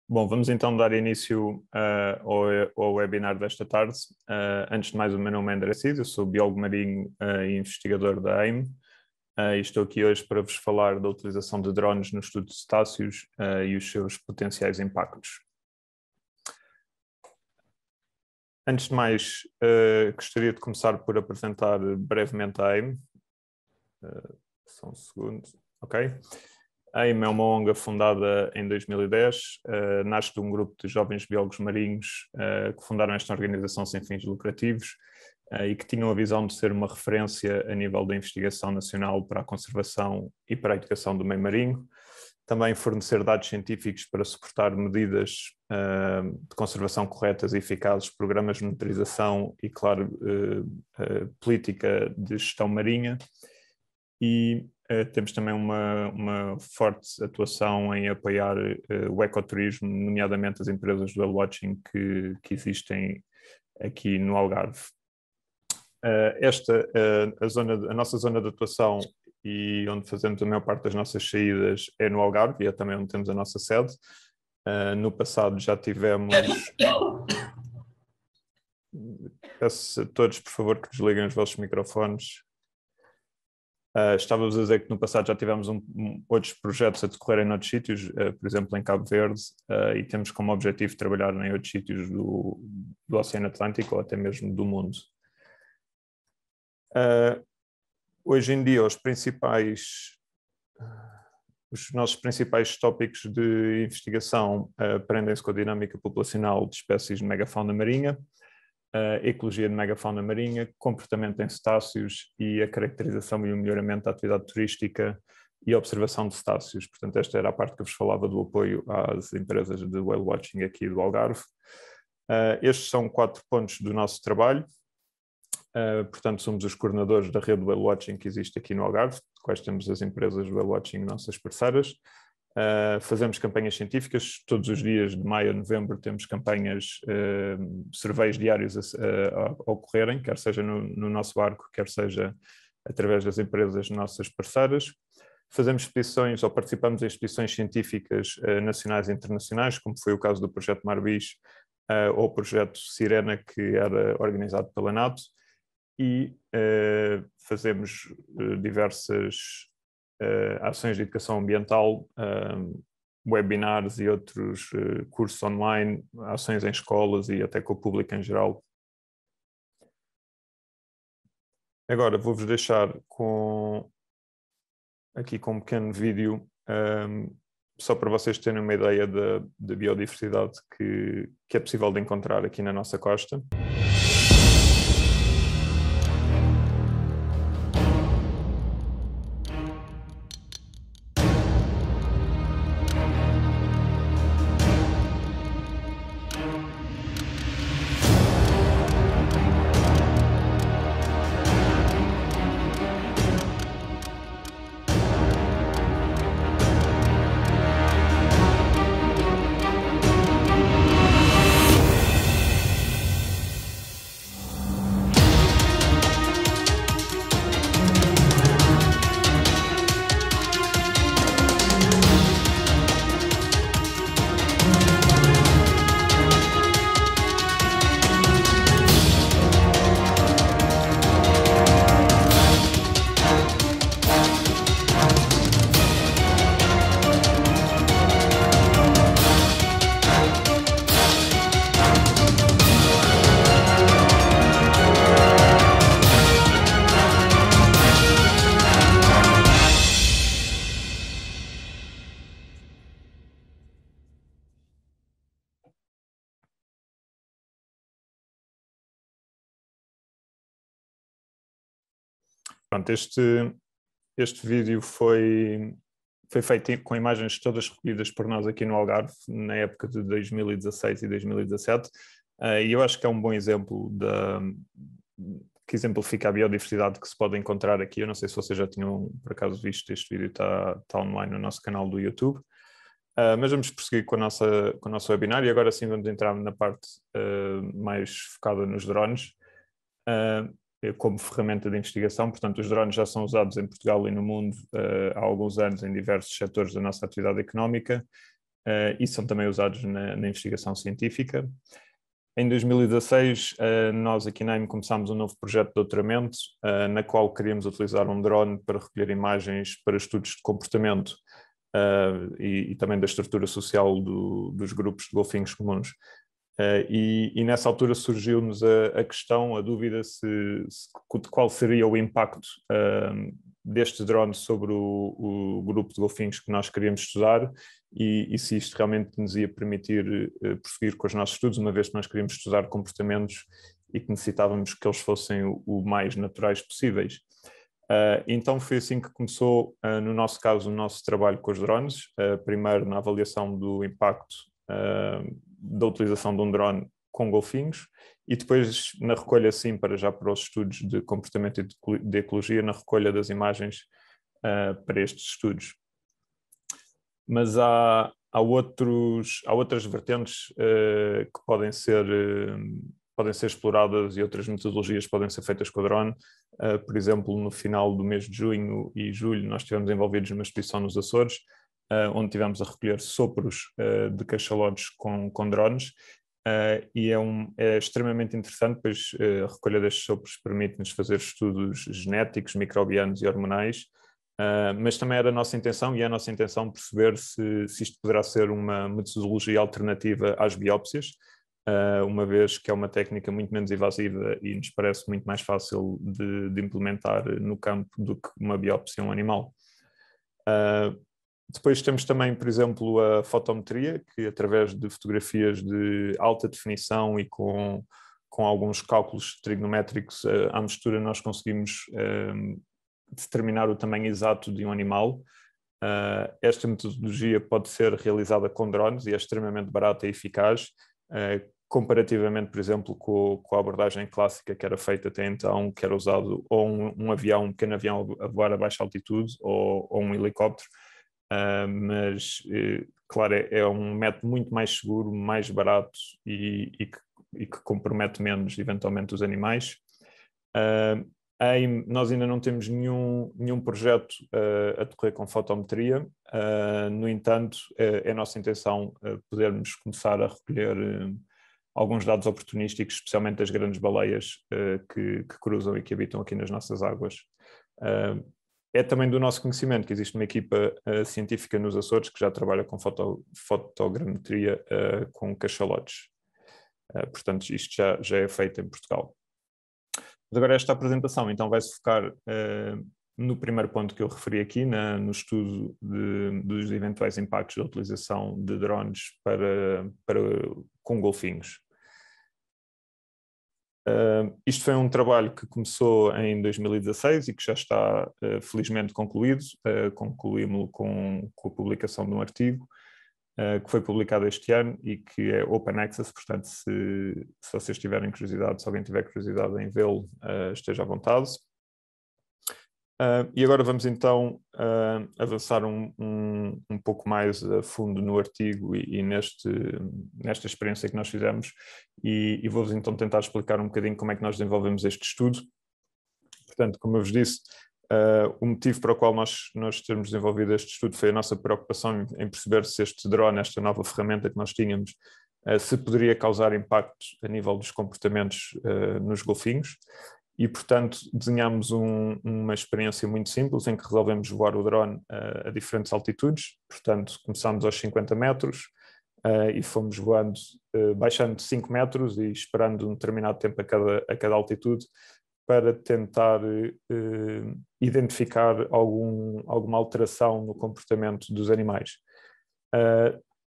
Bom, vamos então dar início ao webinar desta tarde. Antes de mais, o meu nome é André Cid, eu sou biólogo marinho e investigador da AIM. E estou aqui hoje para vos falar da utilização de drones no estudo de cetáceos e os seus potenciais impactos. Antes de mais, gostaria de começar por apresentar brevemente a AIM. Só um segundo. Ok. A AIM é uma ONG fundada em 2010, nasce de um grupo de jovens biólogos marinhos que fundaram esta organização sem fins lucrativos e que tinham a visão de ser uma referência a nível da investigação nacional para a conservação e para a educação do meio marinho, também fornecer dados científicos para suportar medidas de conservação corretas e eficazes, programas de monitorização e, claro, política de gestão marinha. E temos também uma forte atuação em apoiar o ecoturismo, nomeadamente as empresas do whale watching que existem aqui no Algarve. A nossa zona de atuação e onde fazemos a maior parte das nossas saídas é no Algarve e é também onde temos a nossa sede. No passado já tivemos... Peço a todos, por favor, que desliguem os vossos microfones. Estávamos a dizer que no passado já tivemos outros projetos a decorrer em outros sítios, por exemplo em Cabo Verde, e temos como objetivo trabalhar em outros sítios do Oceano Atlântico ou até mesmo do mundo. Hoje em dia os nossos principais tópicos de investigação prendem-se com a dinâmica populacional de espécies de megafauna marinha, ecologia de megafauna marinha, comportamento em cetáceos e a caracterização e o melhoramento da atividade turística e observação de cetáceos. Portanto, esta era a parte que eu vos falava do apoio às empresas de whale watching aqui do Algarve. Estes são 4 pontos do nosso trabalho. Portanto, somos os coordenadores da rede de whale watching que existe aqui no Algarve, de quais temos as empresas de whale watching nossas parceiras. Fazemos campanhas científicas, todos os dias de maio a novembro temos campanhas, surveys diários a ocorrerem, quer seja no nosso barco, quer seja através das empresas nossas parceiras. Fazemos expedições ou participamos em expedições científicas nacionais e internacionais, como foi o caso do projeto Marbis ou o projeto Sirena, que era organizado pela NATO, e fazemos diversas ações de educação ambiental, webinars e outros cursos online, ações em escolas e até com o público em geral. Agora vou-vos deixar aqui com um pequeno vídeo, só para vocês terem uma ideia da biodiversidade que é possível de encontrar aqui na nossa costa. Pronto, este vídeo foi feito com imagens todas recolhidas por nós aqui no Algarve, na época de 2016 e 2017, e eu acho que é um bom exemplo que exemplifica a biodiversidade que se pode encontrar aqui. Eu não sei se vocês já tinham, por acaso, visto este vídeo, está online no nosso canal do YouTube. Mas vamos prosseguir com o nosso webinar e agora sim vamos entrar na parte mais focada nos drones. Como ferramenta de investigação. Portanto, os drones já são usados em Portugal e no mundo há alguns anos em diversos setores da nossa atividade económica e são também usados na investigação científica. Em 2016, nós aqui na AIM começámos um novo projeto de doutoramento, na qual queríamos utilizar um drone para recolher imagens para estudos de comportamento e também da estrutura social dos grupos de golfinhos comuns. E nessa altura surgiu-nos a questão, a dúvida de qual seria o impacto deste drone sobre o grupo de golfinhos que nós queríamos estudar e se isto realmente nos ia permitir prosseguir com os nossos estudos, uma vez que nós queríamos estudar comportamentos e que necessitávamos que eles fossem o mais naturais possíveis. Então foi assim que começou, no nosso caso, o nosso trabalho com os drones, primeiro na avaliação do impacto da utilização de um drone com golfinhos e depois na recolha, sim, para os estudos de comportamento e de ecologia, na recolha das imagens para estes estudos. Mas há outras vertentes que podem ser exploradas e outras metodologias podem ser feitas com o drone. Por exemplo, no final do mês de junho e julho, nós estivemos envolvidos numa expedição nos Açores, onde tivemos a recolher sopros de cachalotes com drones, e é extremamente interessante, pois a recolha destes sopros permite-nos fazer estudos genéticos, microbianos e hormonais, mas também era a nossa intenção, e é a nossa intenção perceber se isto poderá ser uma metodologia alternativa às biópsias, uma vez que é uma técnica muito menos invasiva e nos parece muito mais fácil de implementar no campo do que uma biópsia a um animal. Depois temos também, por exemplo, a fotometria, que através de fotografias de alta definição e com alguns cálculos trigonométricos à mistura, nós conseguimos determinar o tamanho exato de um animal. Esta metodologia pode ser realizada com drones e é extremamente barata e eficaz, comparativamente, por exemplo, com a abordagem clássica que era feita até então, que era usado ou um pequeno avião a voar a baixa altitude ou um helicóptero. Mas, claro, é um método muito mais seguro, mais barato e que compromete menos, eventualmente, os animais. Nós ainda não temos nenhum projeto a decorrer com fotometria, no entanto, é a nossa intenção podermos começar a recolher alguns dados oportunísticos, especialmente das grandes baleias que cruzam e que habitam aqui nas nossas águas. É também do nosso conhecimento que existe uma equipa científica nos Açores que já trabalha com fotogrametria com cachalotes. Portanto, isto já é feito em Portugal. Mas agora esta apresentação então vai-se focar no primeiro ponto que eu referi aqui, no estudo dos eventuais impactos da utilização de drones com golfinhos. Isto foi um trabalho que começou em 2016 e que já está felizmente concluído. Concluímos-lo com a publicação de um artigo que foi publicado este ano e que é Open Access, portanto se vocês tiverem curiosidade, se alguém tiver curiosidade em vê-lo, esteja à vontade. E agora vamos então avançar um pouco mais a fundo no artigo e nesta experiência que nós fizemos e vou-vos então tentar explicar um bocadinho como é que nós desenvolvemos este estudo. Portanto, como eu vos disse, o motivo para o qual nós termos desenvolvido este estudo foi a nossa preocupação em perceber se este drone, esta nova ferramenta que nós tínhamos, se poderia causar impacto a nível dos comportamentos nos golfinhos. E, portanto, desenhámos uma experiência muito simples em que resolvemos voar o drone a diferentes altitudes. Portanto, começámos aos 50 metros e fomos voando, baixando 5 metros e esperando um determinado tempo a cada altitude para tentar identificar alguma alteração no comportamento dos animais.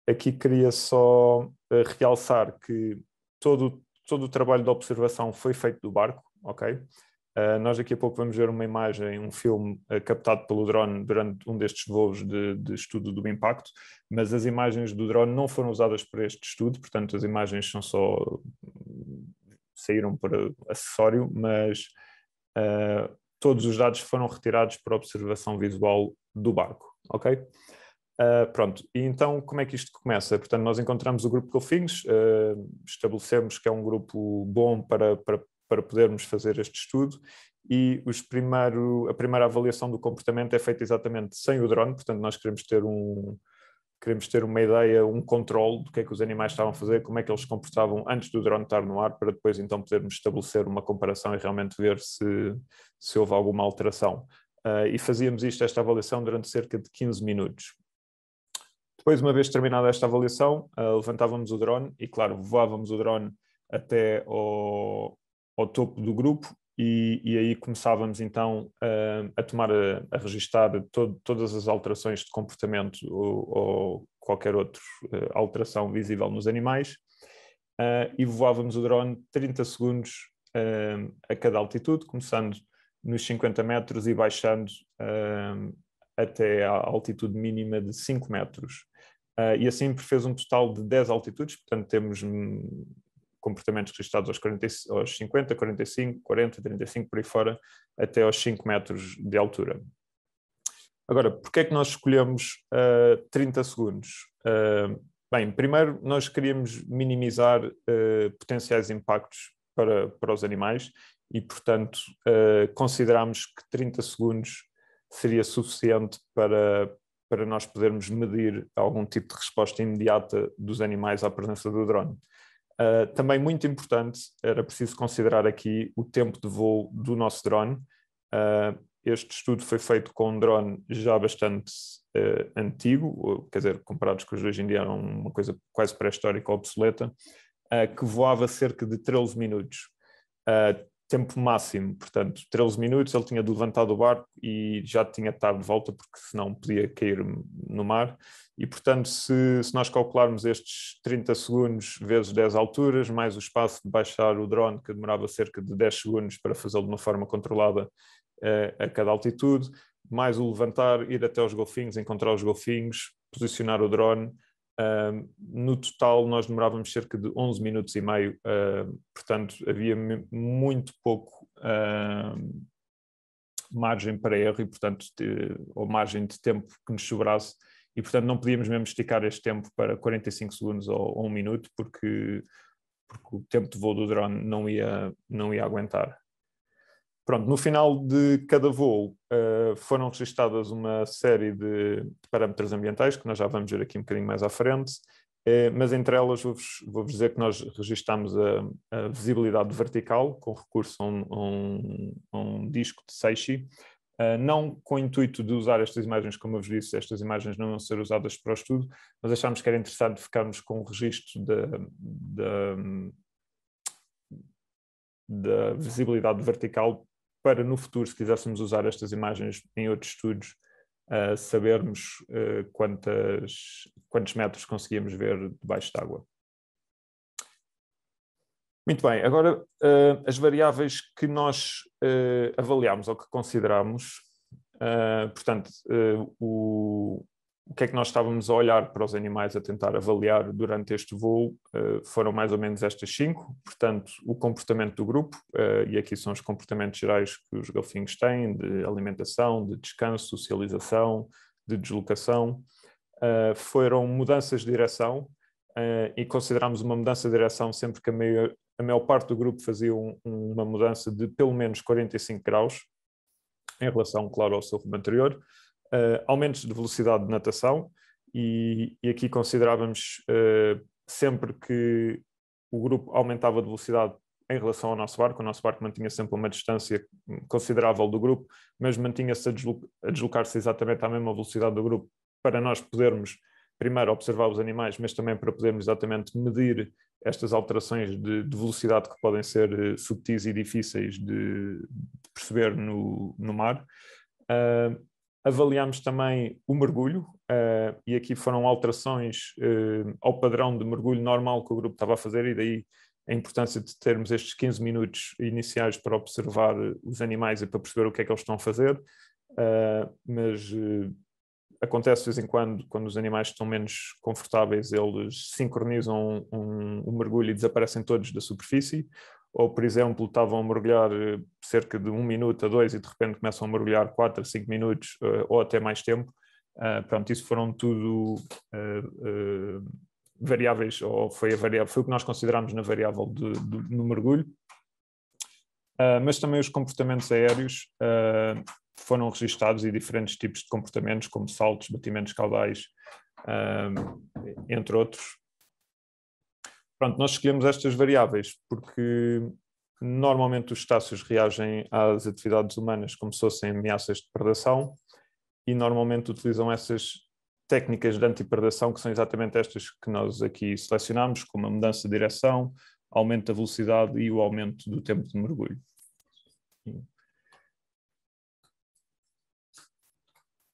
Aqui queria só realçar que todo o trabalho de observação foi feito do barco. Ok? Nós daqui a pouco vamos ver uma imagem, um filme captado pelo drone durante um destes voos de estudo do impacto, mas as imagens do drone não foram usadas para este estudo, portanto as imagens saíram para acessório, mas todos os dados foram retirados para observação visual do barco. Ok? Pronto, e então como é que isto começa? Portanto, nós encontramos o grupo de golfinhos, estabelecemos que é um grupo bom para podermos fazer este estudo e a primeira avaliação do comportamento é feita exatamente sem o drone, portanto nós queremos ter queremos ter uma ideia, um controle do que é que os animais estavam a fazer, como é que eles se comportavam antes do drone estar no ar, para depois então podermos estabelecer uma comparação e realmente ver se houve alguma alteração. E fazíamos esta avaliação durante cerca de 15 minutos. Depois, uma vez terminada esta avaliação, levantávamos o drone e, claro, voávamos o drone até ao topo do grupo e aí começávamos então a registar todas as alterações de comportamento ou qualquer outra alteração visível nos animais e voávamos o drone 30 segundos a cada altitude, começando nos 50 metros e baixando até à altitude mínima de 5 metros. E assim fez um total de 10 altitudes, portanto temos comportamentos registrados aos 50, 45, 40, 35, por aí fora, até aos 5 metros de altura. Agora, porquê é que nós escolhemos 30 segundos? Bem, primeiro nós queríamos minimizar potenciais impactos para os animais e, portanto, considerámos que 30 segundos seria suficiente para nós podermos medir algum tipo de resposta imediata dos animais à presença do drone. Também muito importante, era preciso considerar aqui o tempo de voo do nosso drone. Este estudo foi feito com um drone já bastante antigo, quer dizer, comparados com os de hoje em dia, era uma coisa quase pré-histórica, obsoleta, que voava cerca de 13 minutos. Tempo máximo, portanto, 13 minutos, ele tinha de levantar do barco e já tinha de estar de volta, porque senão podia cair no mar. E, portanto, se nós calcularmos estes 30 segundos vezes 10 alturas, mais o espaço de baixar o drone, que demorava cerca de 10 segundos para fazê-lo de uma forma controlada a cada altitude, mais o levantar, ir até aos golfinhos, encontrar os golfinhos, posicionar o drone. No total nós demorávamos cerca de 11 minutos e meio, portanto havia muito pouco margem para erro e, portanto, ou margem de tempo que nos sobrasse, e portanto não podíamos mesmo esticar este tempo para 45 segundos ou 1 minuto, porque o tempo de voo do drone não ia aguentar. Pronto, no final de cada voo foram registadas uma série de parâmetros ambientais, que nós já vamos ver aqui um bocadinho mais à frente, mas entre elas vou-vos dizer que nós registámos a visibilidade vertical, com recurso a um disco de Seishi, não com o intuito de usar estas imagens, como eu vos disse, estas imagens não vão ser usadas para o estudo, mas achámos que era interessante ficarmos com o registro da visibilidade vertical, para no futuro, se quiséssemos usar estas imagens em outros estudos, sabermos quantos metros conseguíamos ver debaixo d'água. Muito bem, agora as variáveis que nós avaliámos ou que consideramos, portanto, o que é que nós estávamos a olhar para os animais a tentar avaliar durante este voo, foram mais ou menos estas 5, portanto, o comportamento do grupo, e aqui são os comportamentos gerais que os golfinhos têm, de alimentação, de descanso, socialização, de deslocação. Foram mudanças de direção, e considerámos uma mudança de direção sempre que a maior parte do grupo fazia uma mudança de pelo menos 45 graus, em relação, claro, ao seu rumo anterior. Aumentos de velocidade de natação, e aqui considerávamos sempre que o grupo aumentava de velocidade em relação ao nosso barco. O nosso barco mantinha sempre uma distância considerável do grupo, mas mantinha-se a deslocar-se exatamente à mesma velocidade do grupo, para nós podermos primeiro observar os animais, mas também para podermos exatamente medir estas alterações de velocidade que podem ser subtis e difíceis de perceber no mar. Avaliámos também o mergulho, e aqui foram alterações ao padrão de mergulho normal que o grupo estava a fazer, e daí a importância de termos estes 15 minutos iniciais para observar os animais e para perceber o que é que eles estão a fazer, mas acontece de vez em quando os animais estão menos confortáveis, eles sincronizam um mergulho e desaparecem todos da superfície. Ou, por exemplo, estavam a mergulhar cerca de 1 minuto a 2 e de repente começam a mergulhar 4 a 5 minutos ou até mais tempo. Pronto, isso foram tudo variáveis, ou foi o que nós consideramos na variável no mergulho. Mas também os comportamentos aéreos, foram registados e diferentes tipos de comportamentos, como saltos, batimentos caudais, entre outros. Pronto, nós escolhemos estas variáveis porque normalmente os cetáceos reagem às atividades humanas como se fossem ameaças de predação e normalmente utilizam essas técnicas de antipredação, que são exatamente estas que nós aqui selecionamos, como a mudança de direção, aumento da velocidade e o aumento do tempo de mergulho.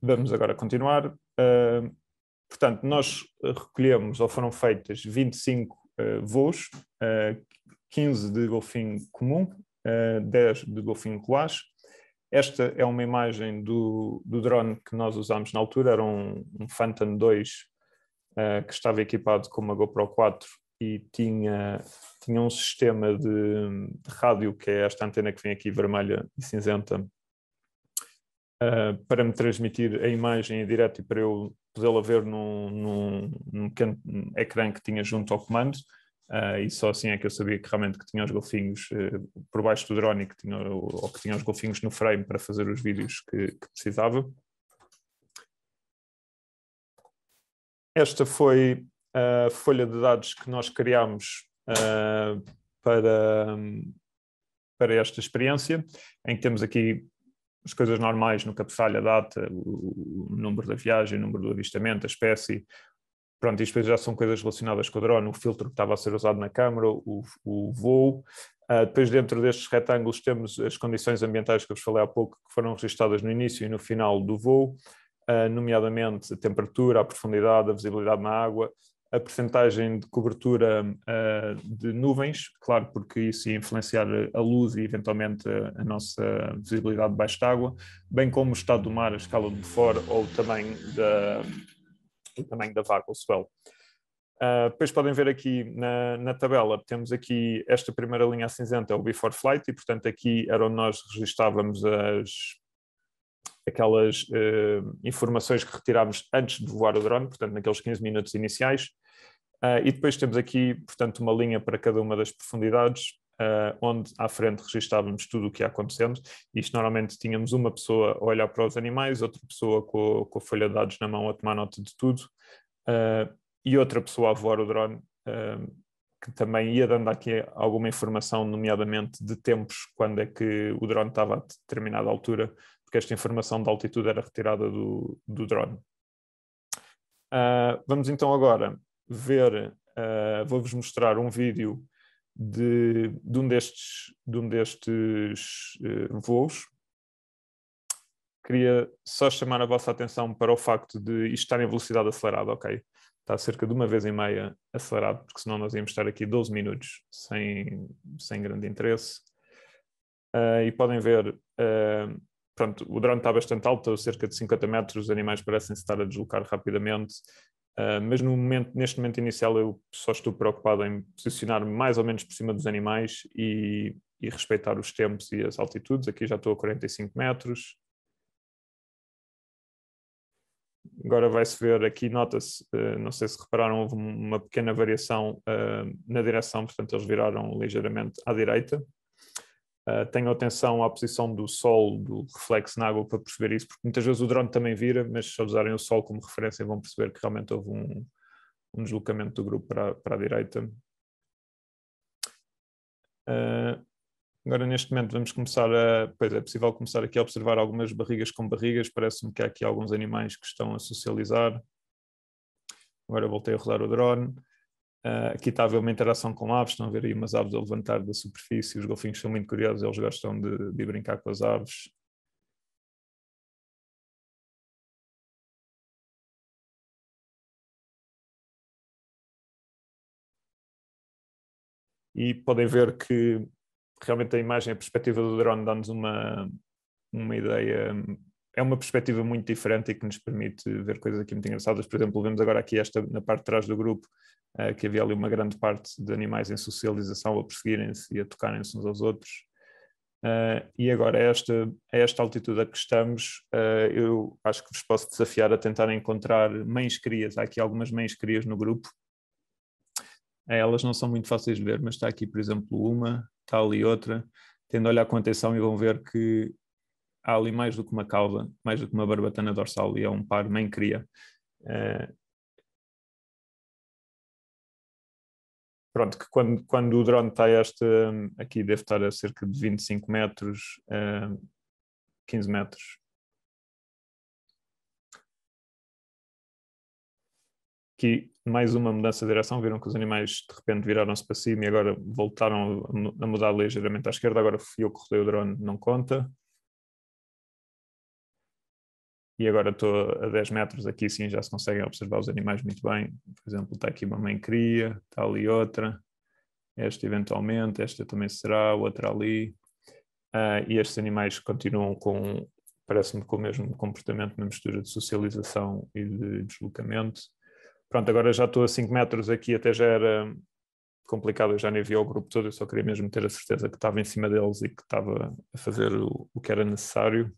Vamos agora continuar. Portanto, nós recolhemos, ou foram feitas 25 voos, 15 de golfinho comum, 10 de golfinho ruás. Esta é uma imagem do drone que nós usámos na altura, era um Phantom 2 que estava equipado com uma GoPro 4 e tinha um sistema de rádio, que é esta antena que vem aqui vermelha e cinzenta, para me transmitir a imagem em direto e para eu podê-la ver num pequeno ecrã que tinha junto ao comando. E só assim é que eu sabia que realmente que tinha os golfinhos por baixo do drone que tinha os golfinhos no frame para fazer os vídeos que precisava. Esta foi a folha de dados que nós criámos para esta experiência, em que temos aqui as coisas normais no cabeçalho, a data, o número da viagem, o número do avistamento, a espécie. Pronto, isto já são coisas relacionadas com o drone, o filtro que estava a ser usado na câmara, o voo. Depois, dentro destes retângulos, temos as condições ambientais que eu vos falei há pouco, que foram registadas no início e no final do voo, nomeadamente a temperatura, a profundidade, a visibilidade na água, a percentagem de cobertura de nuvens, claro, porque isso ia influenciar a luz e, eventualmente, a nossa visibilidade debaixo d'água, bem como o estado do mar, a escala de Beaufort ou o tamanho da vaga, o swell. Depois podem ver aqui na tabela, temos aqui esta primeira linha cinzenta, é o before flight, e portanto aqui era onde nós registávamos aquelas informações que retirámos antes de voar o drone, portanto naqueles 15 minutos iniciais. E depois temos aqui, portanto, uma linha para cada uma das profundidades, onde à frente registávamos tudo o que ia acontecendo. Isto normalmente tínhamos uma pessoa a olhar para os animais, outra pessoa com a folha de dados na mão a tomar nota de tudo, e outra pessoa a voar o drone, que também ia dando aqui alguma informação, nomeadamente de tempos, quando é que o drone estava a determinada altura, porque esta informação de altitude era retirada do drone. Vamos então agora ver, vou-vos mostrar um vídeo de um destes voos. Queria só chamar a vossa atenção para o facto de isto estar em velocidade acelerada, ok? Está cerca de 1,5 vezes acelerado, porque senão nós íamos estar aqui 12 minutos sem grande interesse. E podem ver, pronto, o drone está bastante alto, a cerca de 50 metros, os animais parecem se estar a deslocar rapidamente. Mas neste momento inicial eu só estou preocupado em posicionar-me mais ou menos por cima dos animais e respeitar os tempos e as altitudes. Aqui já estou a 45 metros. Agora vai-se ver aqui, nota-se, não sei se repararam, houve uma pequena variação na direção, portanto eles viraram ligeiramente à direita. Tenham atenção à posição do sol, do reflexo na água para perceber isso, porque muitas vezes o drone também vira, mas se usarem o sol como referência vão perceber que realmente houve um deslocamento do grupo para a direita. Agora neste momento vamos começar pois é possível começar aqui a observar algumas barrigas com barrigas, parece-me que há aqui alguns animais que estão a socializar. Agora voltei a rodar o drone. Aqui está a haver uma interação com aves, estão a ver aí umas aves a levantar da superfície, os golfinhos são muito curiosos, eles gostam de brincar com as aves. E podem ver que realmente a imagem, a perspectiva do drone dá-nos uma ideia, é uma perspectiva muito diferente e que nos permite ver coisas aqui muito engraçadas. Por exemplo, vemos agora aqui na parte de trás do grupo, que havia ali uma grande parte de animais em socialização a perseguirem-se e a tocarem-se uns aos outros. E agora, a esta altitude a que estamos, eu acho que vos posso desafiar a tentar encontrar mães-crias. Há aqui algumas mães-crias no grupo. Elas não são muito fáceis de ver, mas está aqui, por exemplo, uma, está ali outra. Tendo a olhar com atenção e vão ver que há ali mais do que uma cauda, mais do que uma barbatana dorsal, e é um par mãe-cria. Pronto, que quando o drone está aqui deve estar a cerca de 25 metros, 15 metros. Aqui mais uma mudança de direção, viram que os animais de repente viraram-se para cima e agora voltaram a mudar ligeiramente à esquerda. Agora fui eu que rodei o drone, não conta. E agora estou a 10 metros, aqui sim já se conseguem observar os animais muito bem. Por exemplo, está aqui uma mãe-cria, está ali outra, esta eventualmente, esta também será, outra ali. E estes animais continuam parece-me, com o mesmo comportamento, uma mistura de socialização e de deslocamento. Pronto, agora já estou a 5 metros aqui, até já era complicado, eu já nem vi o grupo todo, eu só queria mesmo ter a certeza que estava em cima deles e que estava a fazer o que era necessário.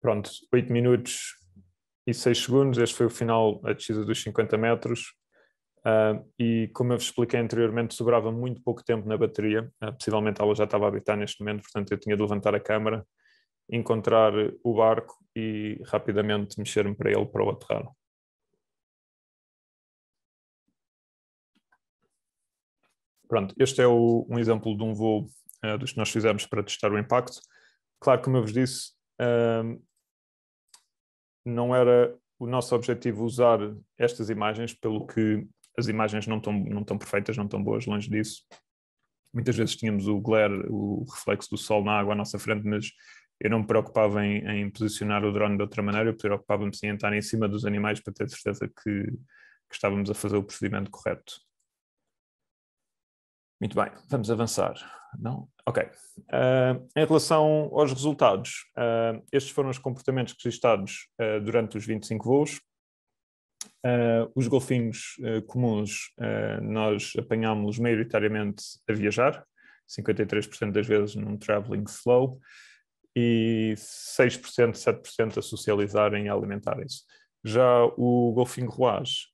Pronto, 8 minutos e 6 segundos, este foi o final, a descida dos 50 metros. E como eu vos expliquei anteriormente, sobrava muito pouco tempo na bateria, possivelmente ela já estava a habitar neste momento, portanto eu tinha de levantar a câmara, encontrar o barco e rapidamente mexer-me para ele para o aterrar. Pronto, este é um exemplo de um voo dos que nós fizemos para testar o impacto. Claro, como eu vos disse, não era o nosso objetivo usar estas imagens, pelo que as imagens não estão perfeitas, não estão boas, longe disso. Muitas vezes tínhamos o glare, o reflexo do sol na água à nossa frente, mas eu não me preocupava em posicionar o drone de outra maneira, eu preocupava-me sim em estar em cima dos animais para ter certeza que estávamos a fazer o procedimento correto. Muito bem, vamos avançar. Não? Ok. Em relação aos resultados, estes foram os comportamentos registados durante os 25 voos. Os golfinhos comuns, nós apanhámos maioritariamente a viajar, 53% das vezes num traveling slow, e 6%, 7% a socializarem e a alimentarem-se. Já o golfinho ruaz,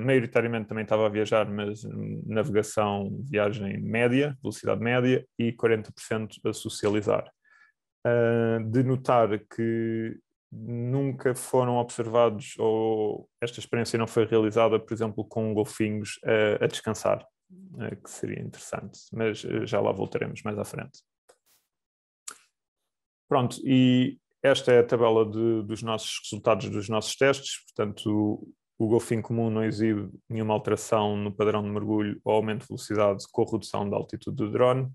maioritariamente também estava a viajar, mas navegação, viagem média, velocidade média, e 40% a socializar. De notar que nunca foram observados, ou esta experiência não foi realizada, por exemplo, com golfinhos a descansar, que seria interessante, mas já lá voltaremos mais à frente. Pronto, e esta é a tabela dos nossos resultados dos nossos testes, portanto o golfinho comum não exibe nenhuma alteração no padrão de mergulho ou aumento de velocidade com redução da altitude do drone.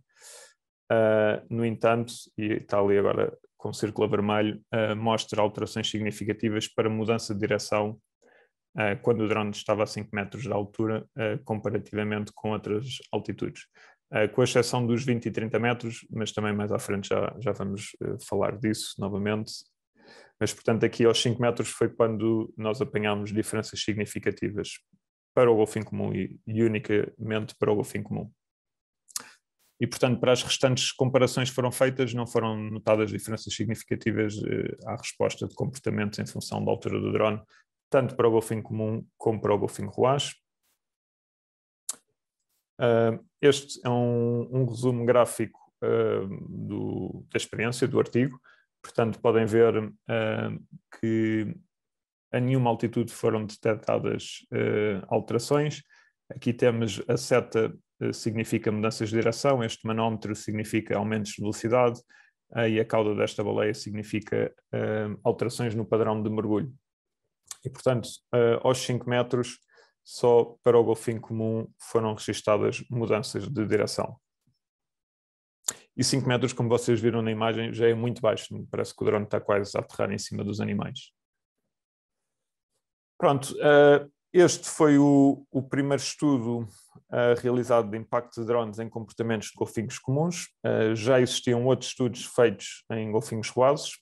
No entanto, e está ali agora com o círculo vermelho, mostra alterações significativas para mudança de direção quando o drone estava a 5 metros de altura, comparativamente com outras altitudes. Com exceção dos 20 e 30 metros, mas também mais à frente já vamos falar disso novamente. Mas, portanto, aqui aos 5 metros foi quando nós apanhámos diferenças significativas para o golfinho comum e unicamente para o golfinho comum. E, portanto, para as restantes comparações que foram feitas, não foram notadas diferenças significativas à resposta de comportamentos em função da altura do drone, tanto para o golfinho comum como para o golfinho ruaz. Este é um resumo gráfico da experiência, do artigo. Portanto, podem ver que a nenhuma altitude foram detectadas alterações. Aqui temos a seta significa mudanças de direção, este manómetro significa aumentos de velocidade e a cauda desta baleia significa alterações no padrão de mergulho. E, portanto, aos 5 metros, só para o golfinho comum foram registadas mudanças de direção. E 5 metros, como vocês viram na imagem, já é muito baixo, parece que o drone está quase a aterrar em cima dos animais. Pronto, este foi o primeiro estudo realizado de impacto de drones em comportamentos de golfinhos comuns. Já existiam outros estudos feitos em golfinhos ruazes.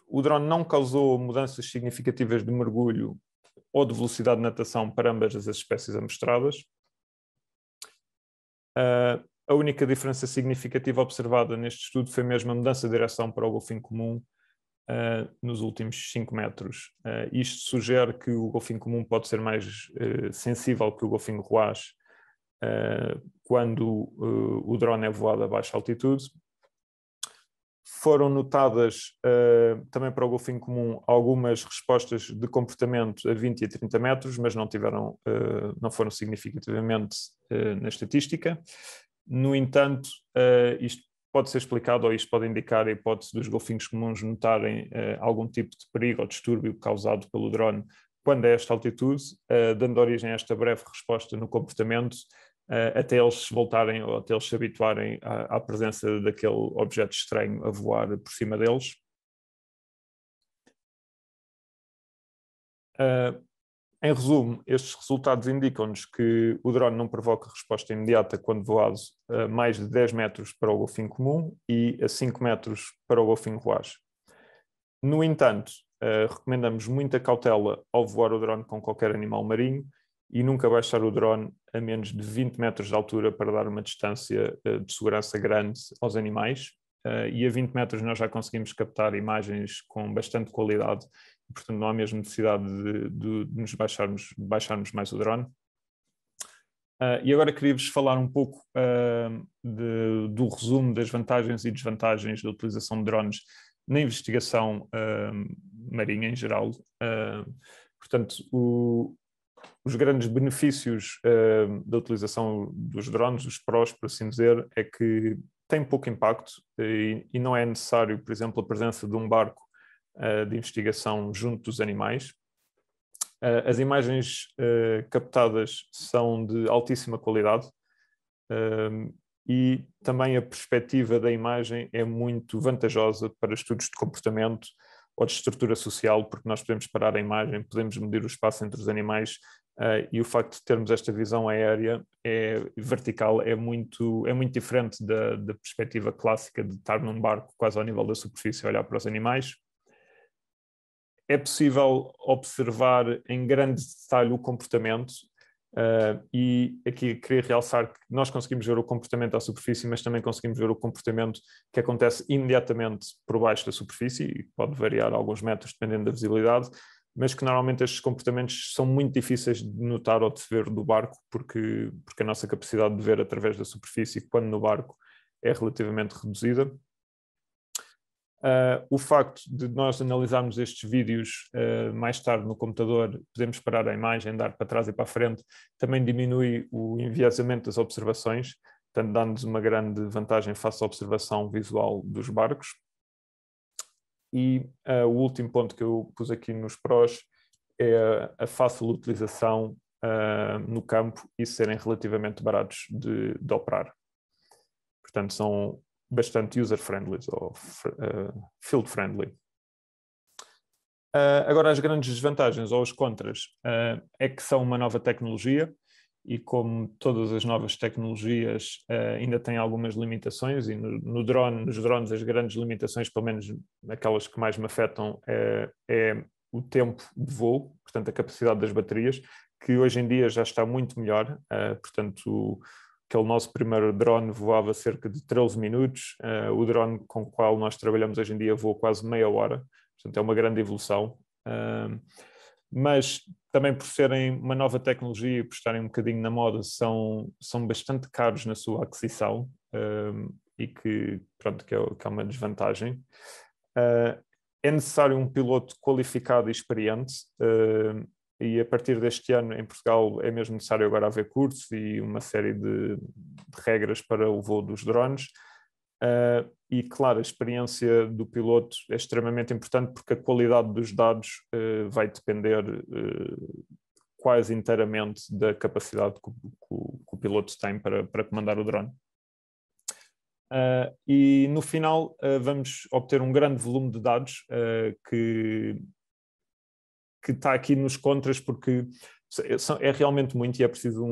O drone não causou mudanças significativas de mergulho ou de velocidade de natação para ambas as espécies amostradas. A única diferença significativa observada neste estudo foi mesmo a mudança de direção para o golfinho comum, nos últimos 5 metros. Isto sugere que o golfinho comum pode ser mais sensível que o golfinho ruaz quando o drone é voado a baixa altitude. Foram notadas também para o golfinho comum algumas respostas de comportamento a 20 e a 30 metros, mas não foram significativamente na estatística. No entanto, isto pode ser explicado, ou isto pode indicar a hipótese dos golfinhos comuns notarem algum tipo de perigo ou distúrbio causado pelo drone quando é esta altitude, dando origem a esta breve resposta no comportamento, até eles se voltarem ou até eles se habituarem à presença daquele objeto estranho a voar por cima deles. Em resumo, estes resultados indicam-nos que o drone não provoca resposta imediata quando voado a mais de 10 metros para o golfinho comum e a 5 metros para o golfinho ruaz. No entanto, recomendamos muita cautela ao voar o drone com qualquer animal marinho e nunca baixar o drone a menos de 20 metros de altura para dar uma distância de segurança grande aos animais. E a 20 metros nós já conseguimos captar imagens com bastante qualidade, portanto não há mesmo necessidade de nos baixarmos mais o drone. E agora queria-vos falar um pouco do resumo das vantagens e desvantagens da utilização de drones na investigação marinha em geral. Portanto, os grandes benefícios da utilização dos drones, os prós, por assim dizer, é que tem pouco impacto e não é necessário, por exemplo, a presença de um barco de investigação junto dos animais. As imagens captadas são de altíssima qualidade e também a perspectiva da imagem é muito vantajosa para estudos de comportamento ou de estrutura social, porque nós podemos parar a imagem, podemos medir o espaço entre os animais e o facto de termos esta visão aérea vertical é muito diferente da perspectiva clássica de estar num barco quase ao nível da superfície a olhar para os animais. É possível observar em grande detalhe o comportamento e aqui queria realçar que nós conseguimos ver o comportamento à superfície, mas também conseguimos ver o comportamento que acontece imediatamente por baixo da superfície, e pode variar alguns metros dependendo da visibilidade, mas que normalmente estes comportamentos são muito difíceis de notar ou de se ver do barco, porque a nossa capacidade de ver através da superfície, quando no barco, é relativamente reduzida. O facto de nós analisarmos estes vídeos mais tarde no computador, podemos parar a imagem, dar para trás e para a frente, também diminui o enviesamento das observações, portanto dando-nos uma grande vantagem face à observação visual dos barcos. E o último ponto que eu pus aqui nos prós é a fácil utilização no campo e serem relativamente baratos de operar. Portanto, são bastante user-friendly ou field-friendly. Agora, as grandes desvantagens ou os contras é que são uma nova tecnologia e, como todas as novas tecnologias, ainda têm algumas limitações e nos drones as grandes limitações, pelo menos aquelas que mais me afetam, é o tempo de voo, portanto a capacidade das baterias, que hoje em dia já está muito melhor, portanto aquele nosso primeiro drone voava cerca de 13 minutos, o drone com o qual nós trabalhamos hoje em dia voa quase meia hora, portanto é uma grande evolução. Mas também por serem uma nova tecnologia e por estarem um bocadinho na moda, são bastante caros na sua aquisição e que é uma desvantagem. É necessário um piloto qualificado e experiente e a partir deste ano em Portugal é mesmo necessário agora haver cursos e uma série de regras para o voo dos drones. E claro, a experiência do piloto é extremamente importante porque a qualidade dos dados vai depender quase inteiramente da capacidade que o piloto tem para comandar o drone. E no final vamos obter um grande volume de dados que está aqui nos contras porque é realmente muito e é preciso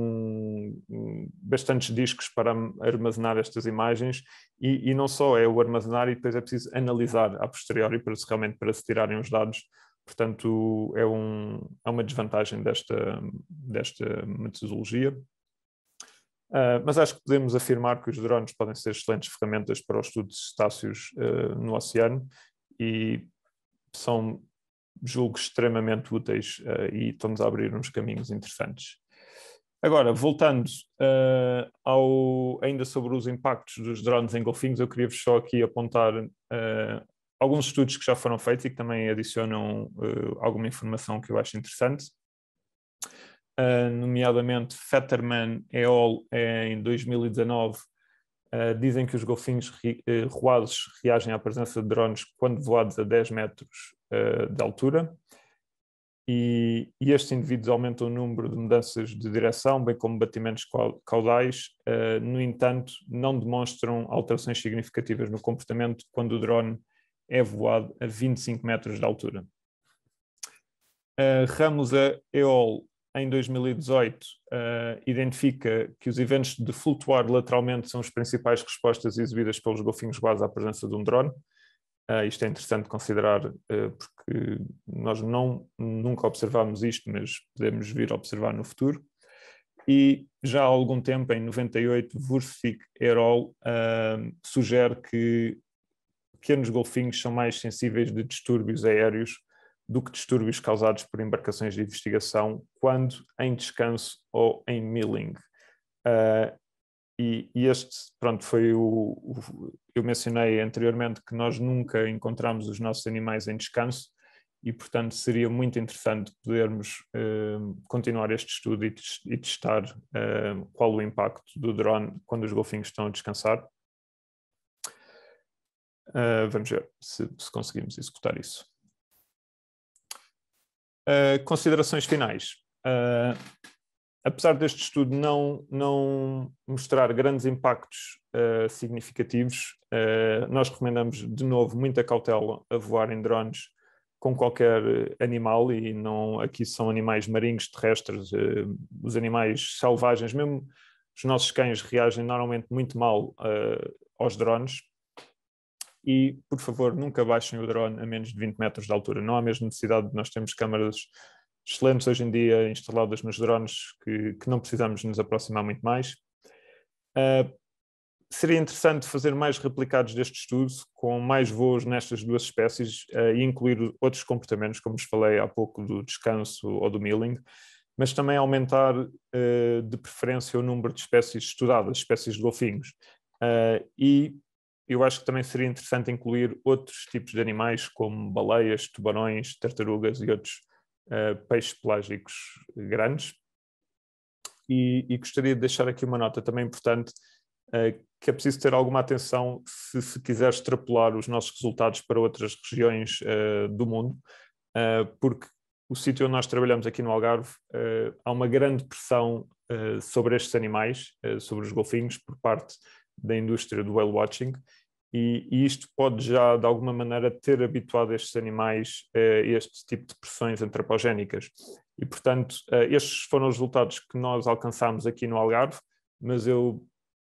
bastantes discos para armazenar estas imagens e não só é o armazenar e depois é preciso analisar a posteriori realmente para se tirarem os dados. Portanto, é uma desvantagem desta metodologia. Mas acho que podemos afirmar que os drones podem ser excelentes ferramentas para o estudo de cetáceos no oceano e são, julgo, extremamente úteis e estão-nos a abrir uns caminhos interessantes. Agora, voltando ainda sobre os impactos dos drones em golfinhos, eu queria-vos só aqui apontar alguns estudos que já foram feitos e que também adicionam alguma informação que eu acho interessante. Nomeadamente Fetterman et al. Em 2019 dizem que os golfinhos roados reagem à presença de drones quando voados a 10 metros de altura. E estes indivíduos aumentam o número de mudanças de direção, bem como batimentos caudais. No entanto, não demonstram alterações significativas no comportamento quando o drone é voado a 25 metros de altura. Ramos et al. Em 2018 identifica que os eventos de flutuar lateralmente são as principais respostas exibidas pelos golfinhos voados à presença de um drone. Isto é interessante considerar porque nós nunca observámos isto, mas podemos vir a observar no futuro. E já há algum tempo, em 98, Vursvik et al. Sugere que pequenos golfinhos são mais sensíveis de distúrbios aéreos do que distúrbios causados por embarcações de investigação quando em descanso ou em milling. E este, pronto, foi eu mencionei anteriormente que nós nunca encontramos os nossos animais em descanso e, portanto, seria muito interessante podermos continuar este estudo e testar qual o impacto do drone quando os golfinhos estão a descansar. Vamos ver se conseguimos executar isso. Considerações finais. Apesar deste estudo não mostrar grandes impactos significativos, nós recomendamos, de novo, muita cautela a voar em drones com qualquer animal, e não aqui são animais marinhos, terrestres, os animais selvagens, mesmo os nossos cães reagem normalmente muito mal aos drones. E, por favor, nunca baixem o drone a menos de 20 metros de altura. Não há mesmo necessidade de nós termos câmaras excelentes hoje em dia instaladas nos drones que não precisamos nos aproximar muito mais. Seria interessante fazer mais replicados deste estudo, com mais voos nestas duas espécies e incluir outros comportamentos, como vos falei há pouco, do descanso ou do milling, mas também aumentar de preferência o número de espécies estudadas, espécies de golfinhos. E eu acho que também seria interessante incluir outros tipos de animais, como baleias, tubarões, tartarugas e outros peixes pelágicos grandes. E gostaria de deixar aqui uma nota também importante, que é preciso ter alguma atenção se quiser extrapolar os nossos resultados para outras regiões do mundo, porque o sítio onde nós trabalhamos aqui no Algarve, há uma grande pressão sobre estes animais, sobre os golfinhos, por parte da indústria do whale watching, e isto pode já, de alguma maneira, ter habituado estes animais a este tipo de pressões antropogénicas. E, portanto, estes foram os resultados que nós alcançámos aqui no Algarve, mas eu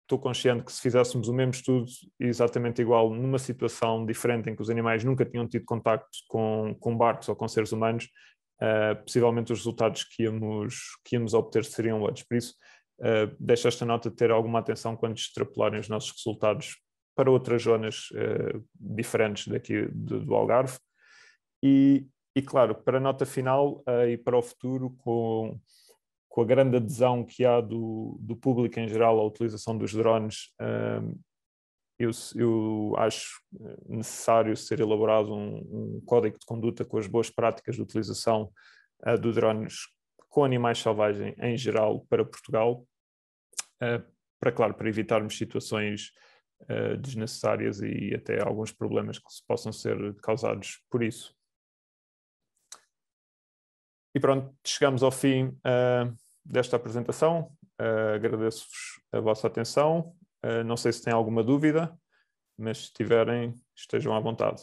estou consciente que se fizéssemos o mesmo estudo, exatamente igual, numa situação diferente, em que os animais nunca tinham tido contacto com barcos ou com seres humanos, possivelmente os resultados que íamos obter seriam outros. Por isso, deixo esta nota de ter alguma atenção quando extrapolarem os nossos resultados para outras zonas diferentes daqui do Algarve. E, claro, para a nota final e para o futuro, com a grande adesão que há do público em geral à utilização dos drones, eu acho necessário ser elaborado um código de conduta com as boas práticas de utilização de drones com animais selvagens em geral para Portugal, para evitarmos situações desnecessárias e até alguns problemas que possam ser causados por isso. E pronto, chegamos ao fim desta apresentação. Agradeço-vos a vossa atenção. Não sei se têm alguma dúvida, mas se tiverem, estejam à vontade.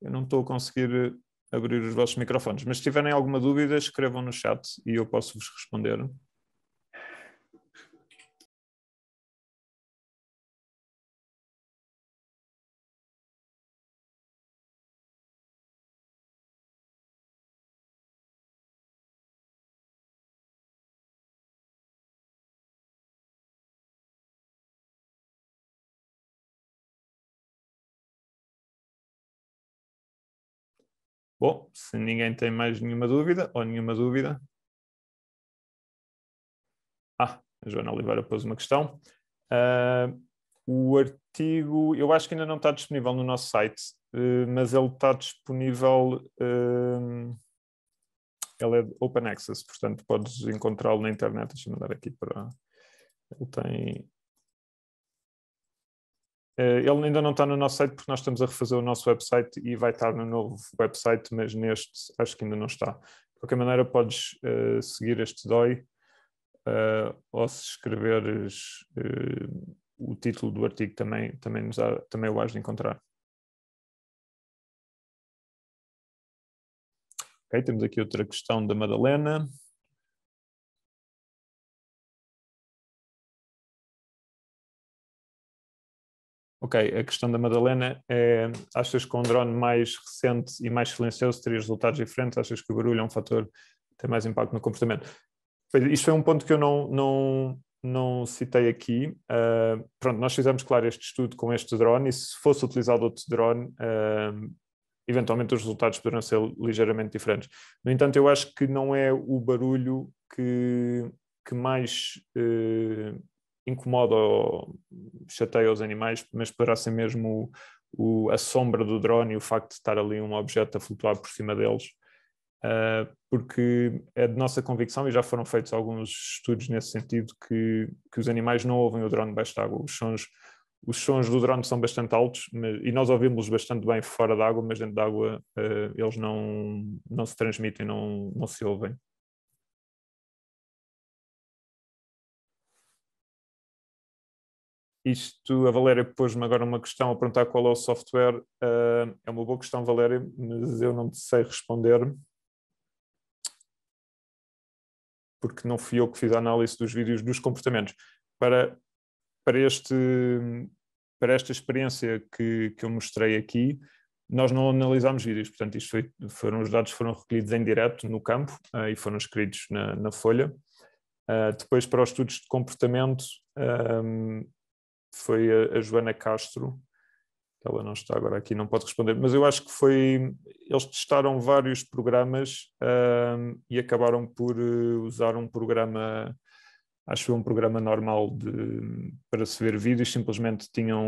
Eu não estou a conseguir abrir os vossos microfones, mas se tiverem alguma dúvida, escrevam no chat e eu posso vos responder. Bom, se ninguém tem mais nenhuma dúvida, ou nenhuma dúvida... a Joana Oliveira pôs uma questão. O artigo, eu acho que ainda não está disponível no nosso site, mas ele está disponível... ele é de Open Access, portanto podes encontrá-lo na internet. Deixa-me dar aqui para... Ele tem... Ele ainda não está no nosso site porque nós estamos a refazer o nosso website e vai estar no novo website, mas neste acho que ainda não está. De qualquer maneira, podes seguir este DOI ou se escreveres o título do artigo também o has de encontrar. Ok, temos aqui outra questão da Madalena. Ok, a questão da Madalena é: achas que com um drone mais recente e mais silencioso teria resultados diferentes? Achas que o barulho é um fator que tem mais impacto no comportamento? Isto foi um ponto que eu não citei aqui. Pronto, nós fizemos, claro, este estudo com este drone e se fosse utilizado outro drone, eventualmente os resultados poderão ser ligeiramente diferentes. No entanto, eu acho que não é o barulho que mais incomoda ou chateia os animais, mas poderá ser mesmo a sombra do drone e o facto de estar ali um objeto a flutuar por cima deles. Porque é de nossa convicção, e já foram feitos alguns estudos nesse sentido, que os animais não ouvem o drone debaixo de água. Os sons do drone são bastante altos e nós ouvimos-los bastante bem fora d'água, mas dentro d'água eles não se transmitem, não se ouvem. Isto, a Valéria pôs-me agora uma questão a perguntar qual é o software. É uma boa questão, Valéria, mas eu não te sei responder, porque não fui eu que fiz a análise dos vídeos dos comportamentos. Para esta experiência que eu mostrei aqui, nós não analisámos vídeos, portanto, os dados foram recolhidos em direto no campo e foram escritos na folha. Depois, para os estudos de comportamento, foi a Joana Castro, que ela não está agora aqui, não pode responder, mas eu acho que eles testaram vários programas e acabaram por usar um programa, acho um programa normal para se ver vídeos, simplesmente tinham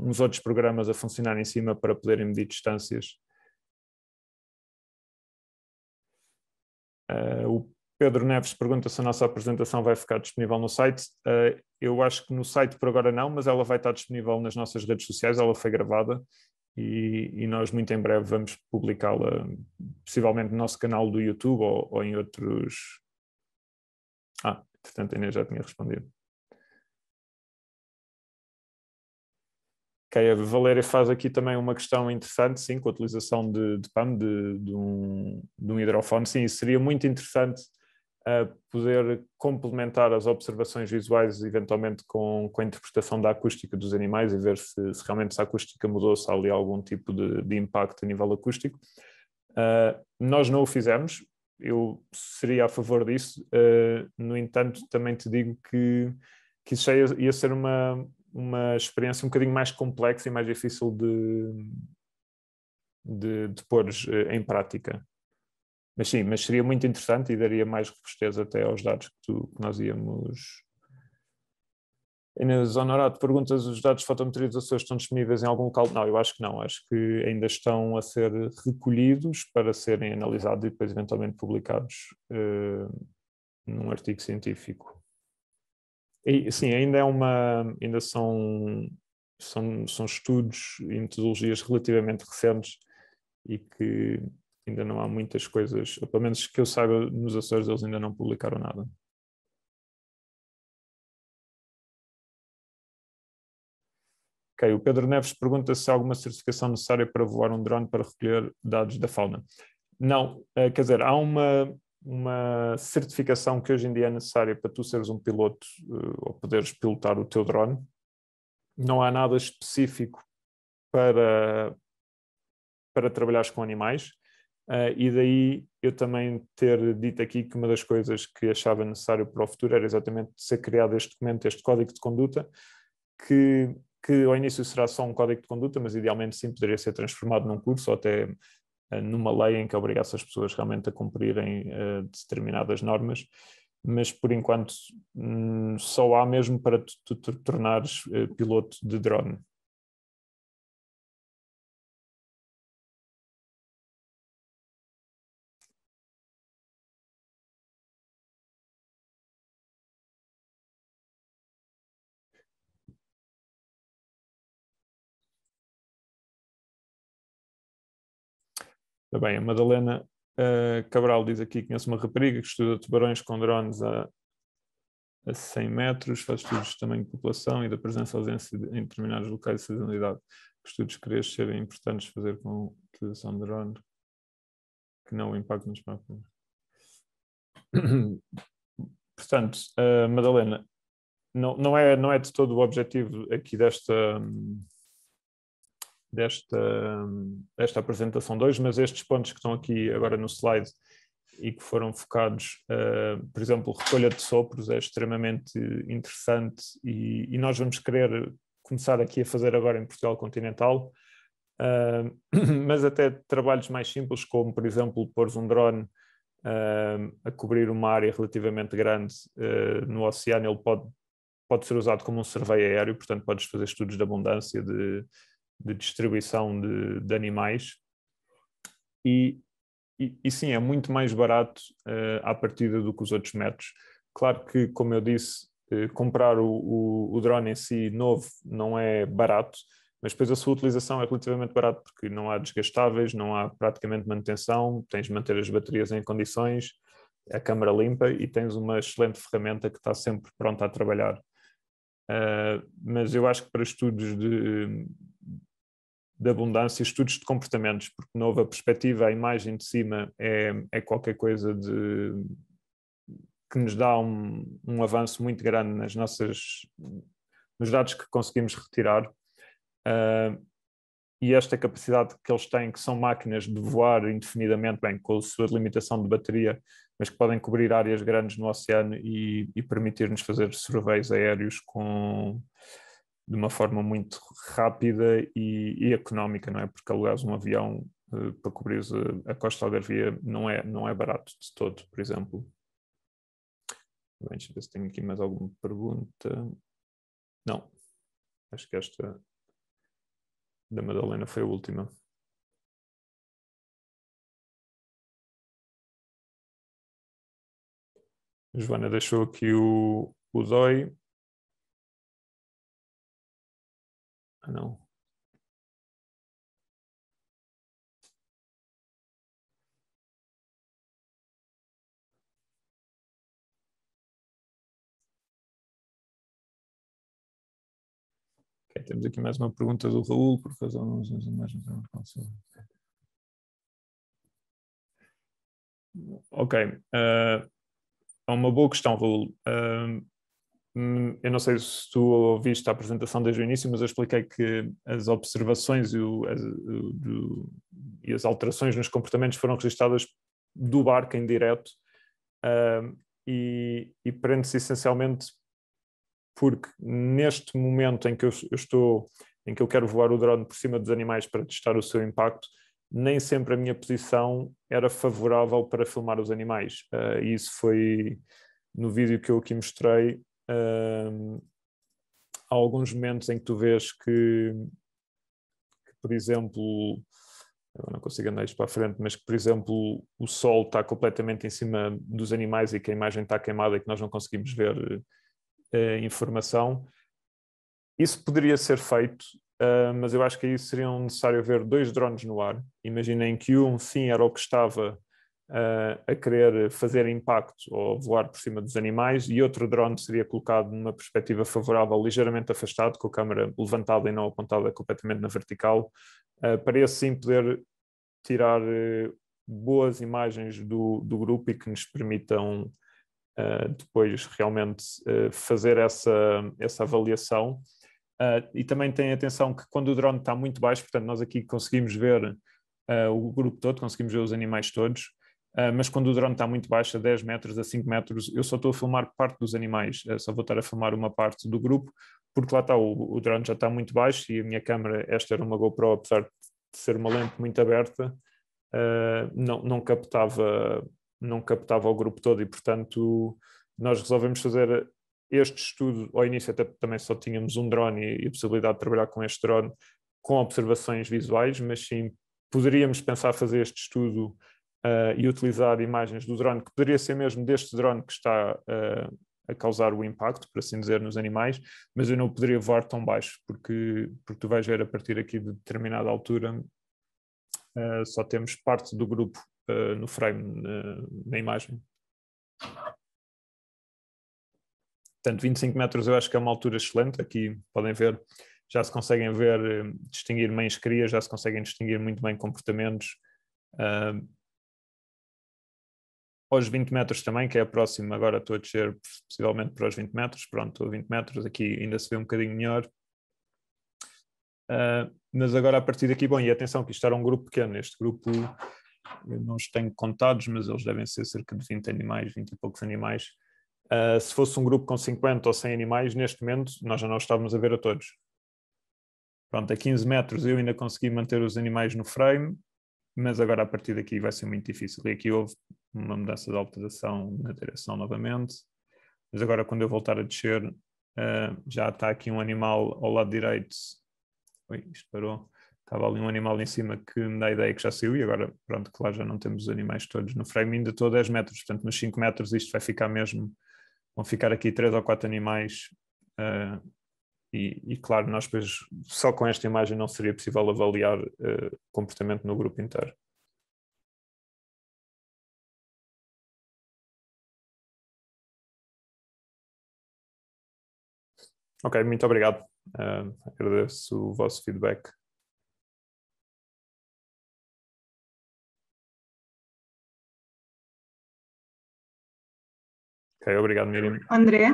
uns outros programas a funcionar em cima para poderem medir distâncias. O Pedro Neves pergunta se a nossa apresentação vai ficar disponível no site. Eu acho que no site por agora não, mas ela vai estar disponível nas nossas redes sociais, ela foi gravada e nós muito em breve vamos publicá-la, possivelmente no nosso canal do YouTube ou em outros... portanto a Inês já tinha respondido. Ok, a Valéria faz aqui também uma questão interessante, sim, com a utilização de PAM, de um hidrofone. Sim, isso seria muito interessante poder complementar as observações visuais, eventualmente com a interpretação da acústica dos animais e ver se realmente essa acústica mudou, se há ali algum tipo de impacto a nível acústico. Nós não o fizemos, eu seria a favor disso, no entanto, também te digo que isso já ia ser uma experiência um bocadinho mais complexa e mais difícil de pôr em prática. Mas sim, mas seria muito interessante e daria mais robustez até aos dados que nós íamos... Inês Honorato, perguntas: os dados de fotometria dos Açores estão disponíveis em algum local? Não, eu acho que não. Acho que ainda estão a ser recolhidos para serem analisados e depois eventualmente publicados num artigo científico. E, sim, ainda são estudos e metodologias relativamente recentes e que ainda não há muitas coisas, ou pelo menos que eu saiba, nos Açores eles ainda não publicaram nada. Ok, o Pedro Neves pergunta se há alguma certificação necessária para voar um drone para recolher dados da fauna. Não, quer dizer, há uma certificação que hoje em dia é necessária para tu seres um piloto ou poderes pilotar o teu drone. Não há nada específico para trabalhares com animais. E daí eu também ter dito aqui que uma das coisas que achava necessário para o futuro era exatamente ser criado este documento, este código de conduta, que ao início será só um código de conduta, mas idealmente sim poderia ser transformado num curso ou até numa lei em que obrigasse as pessoas realmente a cumprirem determinadas normas, mas por enquanto só há mesmo para tu te tornares piloto de drone. Bem, a Madalena Cabral diz aqui que conhece uma rapariga que estuda tubarões com drones a 100 metros, faz estudos de tamanho de população e da presença ou ausência em determinados locais de sazonalidade. Que estudos crees serem importantes fazer com a utilização de drone que não impacte nos próprios? Portanto, Madalena, não é de todo o objetivo aqui desta apresentação 2, mas estes pontos que estão aqui agora no slide e que foram focados, por exemplo, recolha de sopros é extremamente interessante e nós vamos querer começar aqui a fazer agora em Portugal continental, mas até trabalhos mais simples, como por exemplo pôr um drone a cobrir uma área relativamente grande no oceano, ele pode ser usado como um survey aéreo, portanto podes fazer estudos de abundância, de distribuição de animais e sim, é muito mais barato à partida do que os outros métodos. Claro que, como eu disse, comprar o drone em si novo não é barato, mas depois a sua utilização é relativamente barata porque não há desgastáveis, não há praticamente manutenção, tens de manter as baterias em condições, a câmara limpa e tens uma excelente ferramenta que está sempre pronta a trabalhar. Mas eu acho que para estudos de abundância, estudos de comportamentos, porque de novo a perspectiva, a imagem de cima é qualquer coisa que nos dá um avanço muito grande nos dados que conseguimos retirar. E esta capacidade que eles têm, que são máquinas de voar indefinidamente, bem, com a sua limitação de bateria, mas que podem cobrir áreas grandes no oceano e permitir-nos fazer surveys aéreos de uma forma muito rápida e económica, não é? Porque alugar um avião para cobrir a costa algarvia não é barato de todo, por exemplo. Bem, deixa eu ver se tenho aqui mais alguma pergunta. Não, acho que esta da Madalena foi a última. A Joana deixou aqui o DOI. Ah, não. Okay, temos aqui mais uma pergunta do Raul, por razão das imagens. Ok. É uma boa questão, Raul. Eu não sei se tu ouviste a apresentação desde o início, mas eu expliquei que as observações e as alterações nos comportamentos foram registadas do barco em direto e prende-se essencialmente porque neste momento em que em que eu quero voar o drone por cima dos animais para testar o seu impacto, nem sempre a minha posição era favorável para filmar os animais. E isso foi no vídeo que eu aqui mostrei. Há alguns momentos em que tu vês que por exemplo, eu não consigo andar isto para a frente, mas que, por exemplo, o sol está completamente em cima dos animais e que a imagem está queimada e que nós não conseguimos ver informação. Isso poderia ser feito, mas eu acho que aí seria necessário haver 2 drones no ar. Imaginem que sim, era o que estava a querer fazer impacto ou voar por cima dos animais e outro drone seria colocado numa perspectiva favorável, ligeiramente afastado, com a câmera levantada e não apontada completamente na vertical, para esse sim poder tirar boas imagens do grupo e que nos permitam depois realmente fazer essa avaliação. E também tem atenção que quando o drone está muito baixo, portanto nós aqui conseguimos ver o grupo todo, conseguimos ver os animais todos, mas quando o drone está muito baixo, a 10 metros, a 5 metros, eu só estou a filmar parte dos animais, só vou estar a filmar uma parte do grupo, porque lá está, o drone já está muito baixo e a minha câmera, esta era uma GoPro, apesar de ser uma lente muito aberta, não captava o grupo todo e, portanto, nós resolvemos fazer este estudo. Ao início até também só tínhamos um drone e a possibilidade de trabalhar com este drone com observações visuais, mas sim, poderíamos pensar fazer este estudo e utilizar imagens do drone, que poderia ser mesmo deste drone que está a causar o impacto, por assim dizer, nos animais, mas eu não poderia voar tão baixo, porque tu vais ver a partir aqui de determinada altura, só temos parte do grupo no frame, na imagem. Portanto, 25 metros eu acho que é uma altura excelente. Aqui podem ver, já se conseguem ver, distinguir mães crias, já se conseguem distinguir muito bem comportamentos. Aos 20 metros também, que é a próxima, agora estou a descer possivelmente para os 20 metros, pronto, estou a 20 metros, aqui ainda se vê um bocadinho melhor. Mas agora a partir daqui, bom, e atenção que isto era um grupo pequeno, este grupo eu não os tenho contados, mas eles devem ser cerca de 20 animais, 20 e poucos animais. Se fosse um grupo com 50 ou 100 animais, neste momento nós já não estávamos a ver a todos. Pronto, a 15 metros eu ainda consegui manter os animais no frame, mas agora a partir daqui vai ser muito difícil. E aqui houve uma mudança de alteração na direção novamente, mas agora quando eu voltar a descer, já está aqui um animal ao lado direito. Oi, isto parou. Estava ali um animal em cima que me dá a ideia que já saiu e agora, pronto, claro, já não temos os animais todos no frame, ainda estou a 10 metros, portanto nos 5 metros isto vai ficar mesmo, vão ficar aqui 3 ou 4 animais e claro, nós depois só com esta imagem não seria possível avaliar comportamento no grupo inteiro. Ok, muito obrigado. Agradeço o vosso feedback. Ok, obrigado, Miriam. André?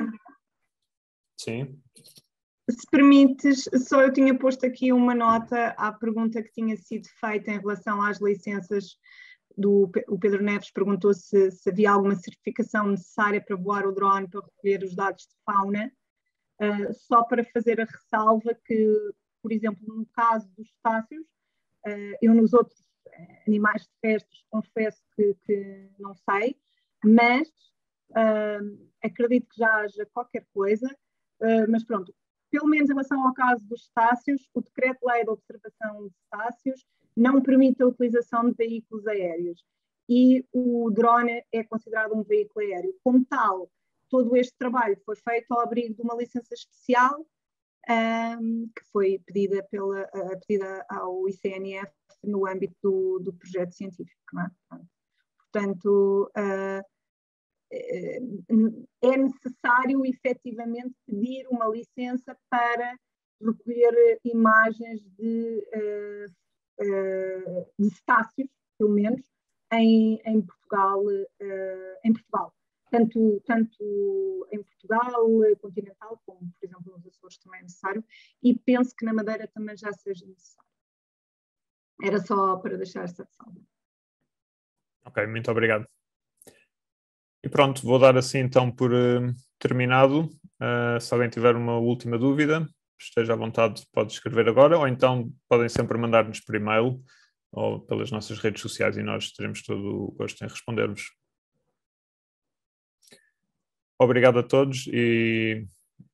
Sim. Se permites, só eu tinha posto aqui uma nota à pergunta que tinha sido feita em relação às licenças. O Pedro Neves perguntou se havia alguma certificação necessária para voar o drone para recolher os dados de fauna. Só para fazer a ressalva que, por exemplo, no caso dos cetáceos, eu nos outros animais terrestres confesso que não sei, mas acredito que já haja qualquer coisa, mas pronto, pelo menos em relação ao caso dos cetáceos, o Decreto-Lei de Observação de Cetáceos não permite a utilização de veículos aéreos e o drone é considerado um veículo aéreo. Como tal, todo este trabalho foi feito ao abrigo de uma licença especial que foi pedida ao ICNF no âmbito do projeto científico. Não é? Portanto, é necessário efetivamente pedir uma licença para recolher imagens de cetáceos, pelo menos, em Portugal. Tanto em Portugal continental, como, por exemplo, nos Açores também é necessário, e penso que na Madeira também já seja necessário. Era só para deixar esta ressalva. Ok, muito obrigado. E pronto, vou dar assim então por terminado. Se alguém tiver uma última dúvida, esteja à vontade, pode escrever agora, ou então podem sempre mandar-nos por e-mail ou pelas nossas redes sociais e nós teremos todo o gosto em respondermos. Obrigado a todos e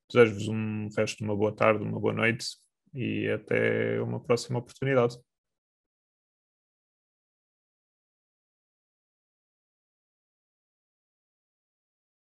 desejo-vos um resto de uma boa tarde, uma boa noite e até uma próxima oportunidade.